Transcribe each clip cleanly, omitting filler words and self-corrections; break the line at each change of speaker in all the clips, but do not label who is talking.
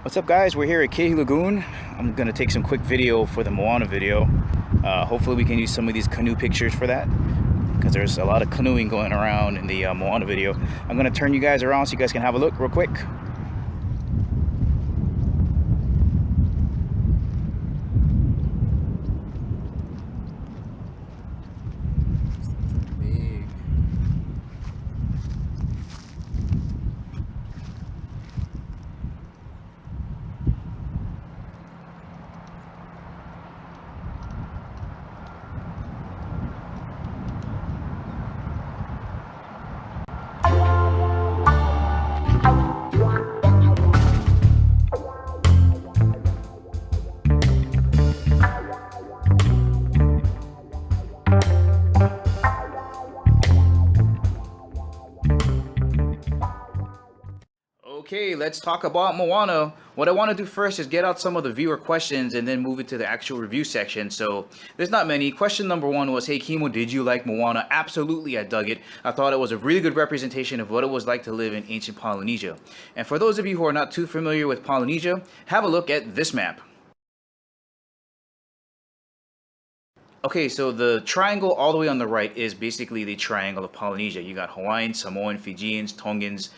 What's up, guys? We're here at Kehi Lagoon. I'm gonna take some quick video for the Moana video. Hopefully we can use some of these canoe pictures for that, because there's a lot of canoeing going around in the Moana video. I'm gonna turn you guys around so you guys can have a look real quick. Okay, let's talk about Moana. What I want to do first is get out some of the viewer questions and then move it to the actual review section. So there's not many. Question number one was, hey Kimo, did you like Moana? Absolutely, I dug it. I thought it was a really good representation of what it was like to live in ancient Polynesia. And for those of you who are not too familiar with Polynesia, have a look at this map. Okay, so the triangle all the way on the right is basically the triangle of Polynesia. You got Hawaiian, Samoan, Fijians, Tongans,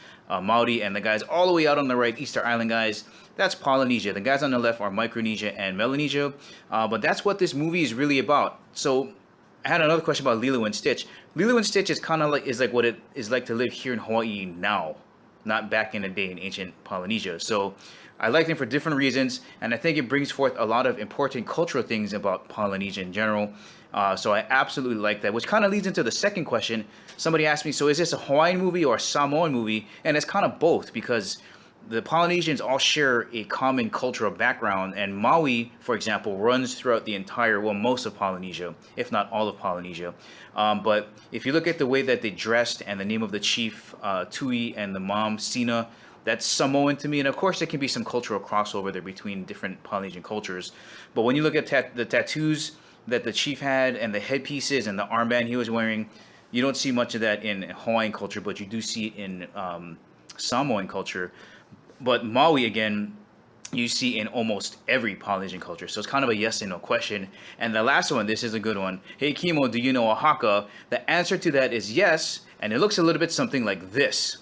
Maori, and the guys all the way out on the right, Easter Island guys, that's Polynesia. The guys on the left are Micronesia and Melanesia, but that's what this movie is really about. So I had another question about Lilo and Stitch. Lilo and Stitch is kind of like what it is like to live here in Hawaii now, not back in the day in ancient Polynesia. So I like them for different reasons, and I think it brings forth a lot of important cultural things about Polynesia in general. So I absolutely like that, which kind of leads into the second question. Somebody asked me, so is this a Hawaiian movie or a Samoan movie? And it's kind of both, because the Polynesians all share a common cultural background, and Maui, for example, runs throughout the entire, well, most of Polynesia, if not all of Polynesia. But if you look at the way that they dressed and the name of the chief, Tui, and the mom, Sina, that's Samoan to me. And of course, there can be some cultural crossover there between different Polynesian cultures. But when you look at the tattoos that the chief had and the headpieces and the armband he was wearing, you don't see much of that in Hawaiian culture, but you do see it in Samoan culture. But Maui, again, you see in almost every Polynesian culture. So it's kind of a yes and no question. And the last one, this is a good one. Hey, Kimo, do you know a Haka? The answer to that is yes. And it looks a little bit something like this.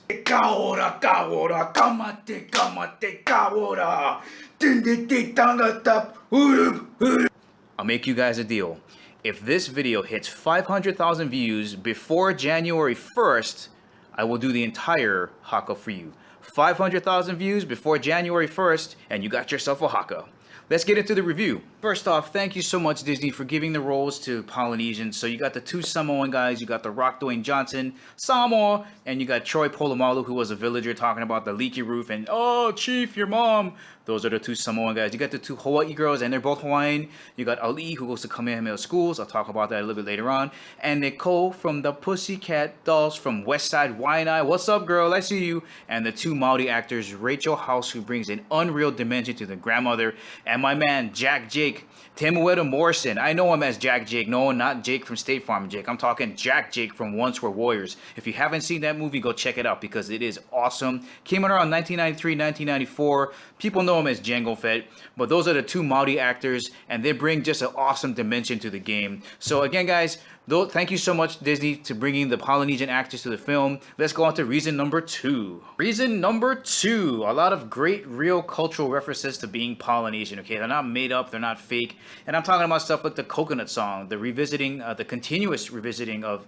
I'll make you guys a deal. If this video hits 500,000 views before January 1st, I will do the entire Haka for you. 500,000 views before January 1st, and you got yourself a Haka. Let's get into the review. First off, thank you so much, Disney, for giving the roles to Polynesians. So you got the two Samoan guys, you got The Rock Dwayne Johnson, Samoa, and you got Troy Polamalu, who was a villager talking about the leaky roof, and oh, Chief, your mom. Those are the two Samoan guys. You got the two Hawaii girls, and they're both Hawaiian. You got Ali, who goes to Kamehameha Schools. I'll talk about that a little bit later on. And Nicole from the Pussycat Dolls from West Side Waianae. What's up, girl? I see you. And the two Maori actors, Rachel House, who brings an unreal dimension to the grandmother, and my man, Jack Jake, Temueta Morrison. I know him as Jack Jake. No, not Jake from State Farm Jake. I'm talking Jack Jake from Once Were Warriors. If you haven't seen that movie, go check it out, because it is awesome. Came out around 1993, 1994. People know him as Jango Fett, but those are the two Maori actors, and they bring just an awesome dimension to the game. So again, guys, thank you so much, Disney, to bringing the Polynesian actors to the film. Let's go on to reason number two. Reason number two, a lot of great real cultural references to being Polynesian, okay? They're not made up, they're not fake. And I'm talking about stuff like the Coconut Song, the revisiting, the continuous revisiting of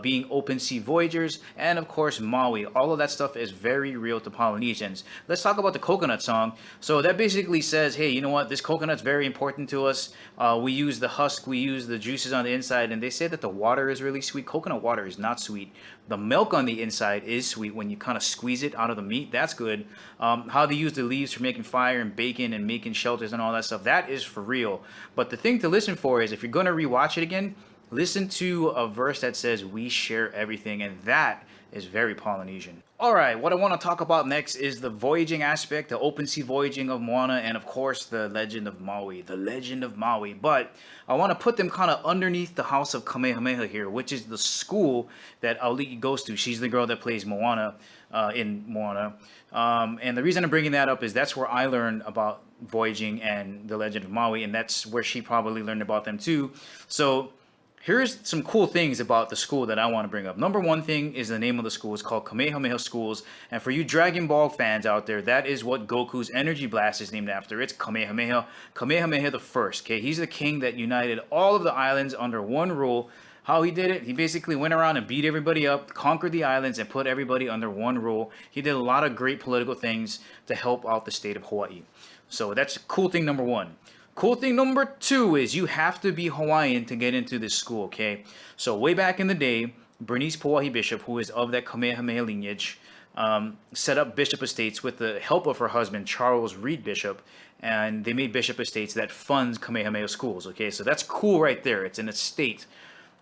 being open sea voyagers, and of course, Maui. All of that stuff is very real to Polynesians. Let's talk about the Coconut Song. So that basically says, hey, you know what? This coconut's very important to us. We use the husk, we use the juices on the inside, and they say that the water is really sweet. Coconut water is not sweet. The milk on the inside is sweet when you kind of squeeze it out of the meat. That's good. How they use the leaves for making fire and bacon and making shelters and all that stuff, that is for real. But the thing to listen for is, if you're going to rewatch it again, listen to a verse that says, we share everything. And that is very Polynesian. All right, what I want to talk about next is the voyaging aspect, the open sea voyaging of Moana, and of course the Legend of Maui, the Legend of Maui. But I want to put them kind of underneath the House of Kamehameha here, which is the school that Auliki goes to. She's the girl that plays Moana in Moana. And the reason I'm bringing that up is that's where I learned about voyaging and the Legend of Maui, and that's where she probably learned about them too. So here's some cool things about the school that I want to bring up. Number one thing is the name of the school. It's called Kamehameha Schools. And for you Dragon Ball fans out there, that is what Goku's energy blast is named after. It's Kamehameha. Kamehameha the First. Okay, he's the king that united all of the islands under one rule. How he did it, he basically went around and beat everybody up, conquered the islands, and put everybody under one rule. He did a lot of great political things to help out the state of Hawaii. So that's cool thing number one. Cool thing number two is you have to be Hawaiian to get into this school, okay? So way back in the day, Bernice Pauahi Bishop, who is of that Kamehameha lineage, set up bishop estates with the help of her husband, Charles Reed Bishop, and they made bishop estates that funds Kamehameha schools, okay? So that's cool right there. It's an estate.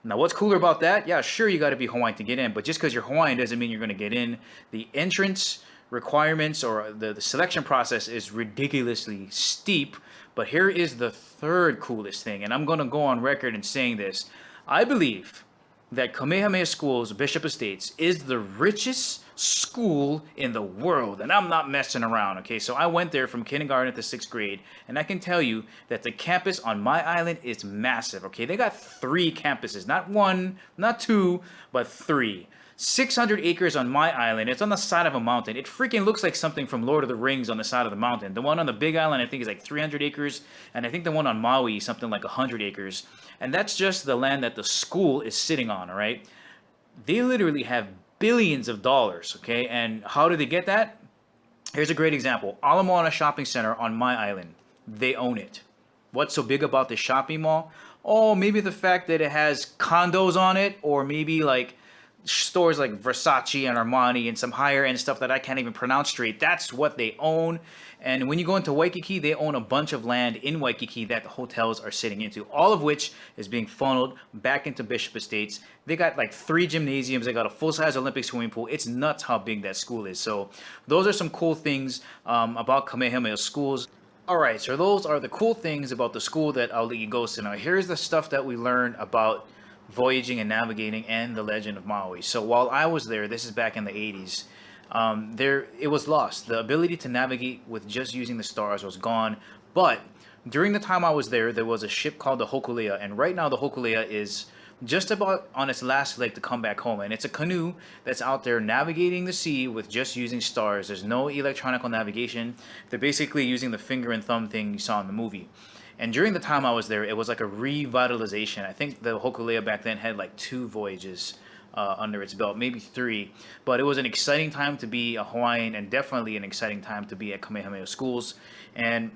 Now, what's cooler about that? Yeah, sure, you got to be Hawaiian to get in, but just because you're Hawaiian doesn't mean you're going to get in. The entrance requirements or the selection process is ridiculously steep. But here is the third coolest thing, and I'm going to go on record in saying this. I believe that Kamehameha Schools, Bishop Estates, is the richest school in the world. And I'm not messing around, okay? So I went there from kindergarten to 6th grade, and I can tell you that the campus on my island is massive, okay? They got 3 campuses, not 1, not 2, but 3. 600 acres on my island. It's on the side of a mountain. It freaking looks like something from Lord of the Rings on the side of the mountain. The one on the big island, I think, is like 300 acres. And I think the one on Maui is something like 100 acres. And that's just the land that the school is sitting on, all right? They literally have billions of dollars, okay? And how do they get that? Here's a great example. Ala Moana Shopping Center on my island. They own it. What's so big about this shopping mall? Oh, maybe the fact that it has condos on it, or maybe like stores like Versace and Armani and some higher end stuff that I can't even pronounce straight. That's what they own. And when you go into Waikiki, they own a bunch of land in Waikiki that the hotels are sitting into, all of which is being funneled back into Bishop Estates. They got like 3 gymnasiums. They got a full-size Olympic swimming pool. It's nuts how big that school is. So those are some cool things about Kamehameha Schools. All right, so those are the cool things about the school that Auliki goes to. Now, here's the stuff that we learned about voyaging and navigating and the Legend of Maui. So while I was there, this is back in the 80s, it was lost. The ability to navigate with just using the stars was gone. But during the time I was there was a ship called the Hokulea, and right now the Hokulea is just about on its last leg to come back home, and it's a canoe that's out there navigating the sea with just using stars. There's no electronic navigation. They're basically using the finger and thumb thing you saw in the movie. And during the time I was there, it was like a revitalization. I think the Hokulea back then had like 2 voyages under its belt, maybe 3. But it was an exciting time to be a Hawaiian, and definitely an exciting time to be at Kamehameha Schools. And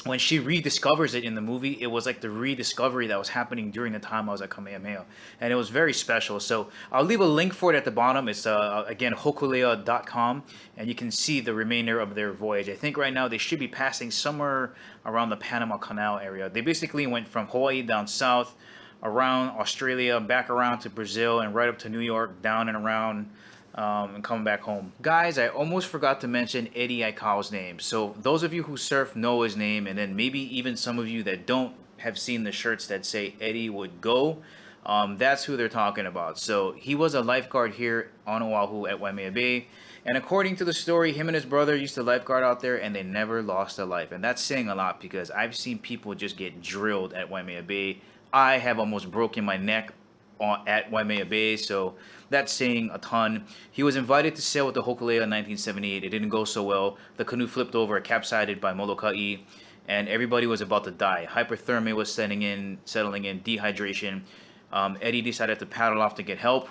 when she rediscovers it in the movie, it was like the rediscovery that was happening during the time I was at Kamehameha. And it was very special. So I'll leave a link for it at the bottom. It's, again, hokulea.com. And you can see the remainder of their voyage. I think right now they should be passing somewhere around the Panama Canal area. They basically went from Hawaii down south, around Australia, back around to Brazil, and right up to New York, down and around, and coming back home. Guys, I almost forgot to mention Eddie Aikau's name. So those of you who surf know his name, and then maybe even some of you that don't have seen the shirts that say Eddie would go. That's who they're talking about. So he was a lifeguard here on Oahu at Waimea Bay. And according to the story, him and his brother used to lifeguard out there, and they never lost a life. And that's saying a lot, because I've seen people just get drilled at Waimea Bay. I have almost broken my neck at Waimea Bay, so that's saying a ton. He was invited to sail with the Hokulea in 1978. It didn't go so well. The canoe flipped over, capsized by Molokai, and everybody was about to die. Hypothermia was settling in, dehydration. Eddie decided to paddle off to get help.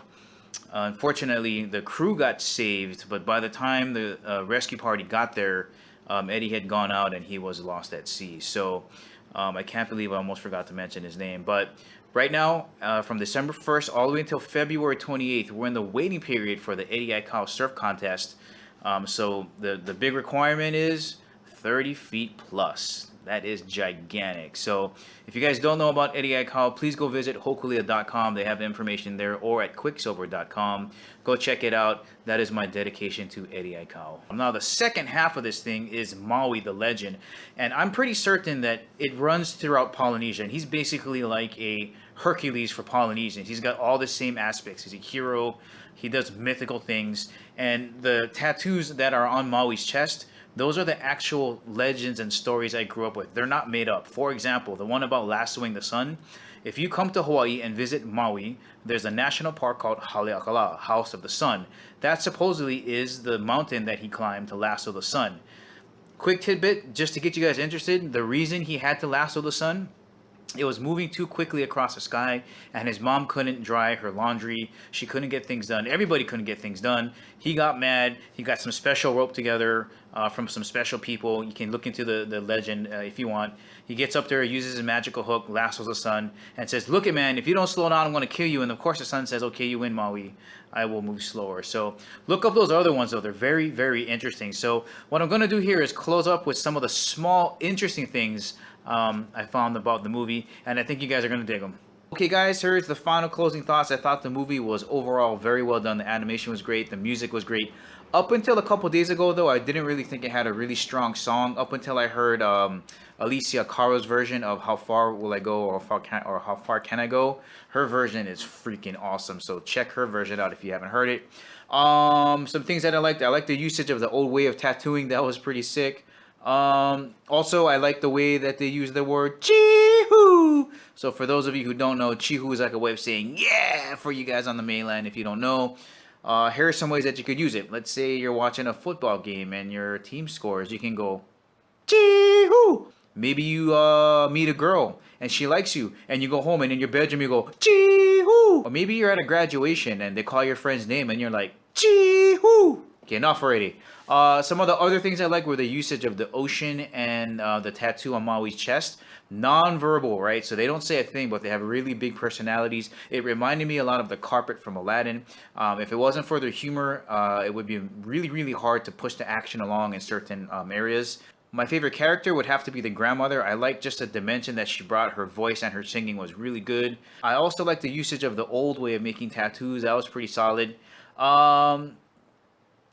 Unfortunately, the crew got saved, but by the time the rescue party got there, Eddie had gone out and he was lost at sea. So I can't believe I almost forgot to mention his name. But right now, from December 1st all the way until February 28th, we're in the waiting period for the Eddie Aikau Surf Contest. So the big requirement is 30 feet plus. That is gigantic. So if you guys don't know about Eddie Aikau, please go visit hokulia.com. They have the information there, or at quicksilver.com. Go check it out. That is my dedication to Eddie Aikau. Now the second half of this thing is Maui the Legend. And I'm pretty certain that it runs throughout Polynesia. And he's basically like a Hercules for Polynesians. He's got all the same aspects. He's a hero. He does mythical things. And the tattoos that are on Maui's chest, those are the actual legends and stories I grew up with. They're not made up. For example, the one about lassoing the sun. If you come to Hawaii and visit Maui, there's a national park called Haleakala, House of the Sun. That supposedly is the mountain that he climbed to lasso the sun. Quick tidbit, just to get you guys interested, the reason he had to lasso the sun, it was moving too quickly across the sky, and his mom couldn't dry her laundry. She couldn't get things done. Everybody couldn't get things done. He got mad. He got some special rope together from some special people. You can look into the legend if you want. He gets up there, uses his magical hook, lassos the sun, and says, "Look it, man, if you don't slow down, I'm going to kill you." And of course the sun says, "Okay, you win, Maui. I will move slower." So look up those other ones, though. They're very, very interesting. So what I'm going to do here is close up with some of the small, interesting things I found about the movie, and I think you guys are going to dig them. Okay guys, here's the final closing thoughts. I thought the movie was overall very well done. The animation was great. The music was great. Up until a couple days ago, though, I didn't really think it had a really strong song. Up until I heard Alicia Caro's version of "How Far Will I Go" or "How Far Can I Go." Her version is freaking awesome. So check her version out if you haven't heard it. Some things that I liked. I liked the usage of the old way of tattooing. That was pretty sick. Also, I like the way that they use the word "chee-hoo." So for those of you who don't know, "chee-hoo" is like a way of saying "yeah" for you guys on the mainland. If you don't know, here are some ways that you could use it. Let's say you're watching a football game and your team scores. You can go "chee-hoo." Maybe you meet a girl and she likes you, and you go home and in your bedroom you go "chee-hoo." Or maybe you're at a graduation and they call your friend's name and you're like "chee-hoo." Okay, enough already. Some of the other things I like were the usage of the ocean and the tattoo on Maui's chest. Non-verbal, right? So they don't say a thing, but they have really big personalities. It reminded me a lot of the carpet from Aladdin. If it wasn't for their humor, it would be really, really hard to push the action along in certain areas. My favorite character would have to be the grandmother. I like just the dimension that she brought. Her voice and her singing was really good. I also like the usage of the old way of making tattoos. That was pretty solid.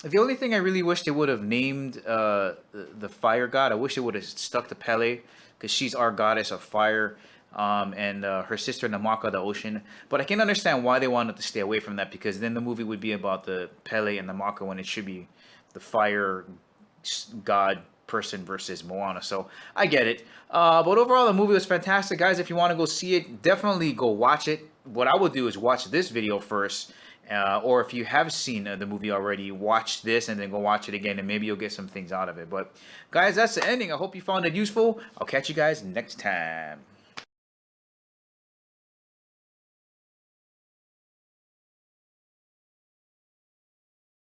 The only thing I really wish they would have named the fire god, I wish they would have stuck to Pele, because she's our goddess of fire, and her sister Namaka, the ocean. But I can understand why they wanted to stay away from that, because then the movie would be about the Pele and Namaka when it should be the fire god person versus Moana. So I get it. But overall, the movie was fantastic. Guys, if you want to go see it, definitely go watch it. What I would do is watch this video first. Or if you have seen the movie already, watch this and then go watch it again, and maybe you'll get some things out of it. But guys, that's the ending. I hope you found it useful. I'll catch you guys next time.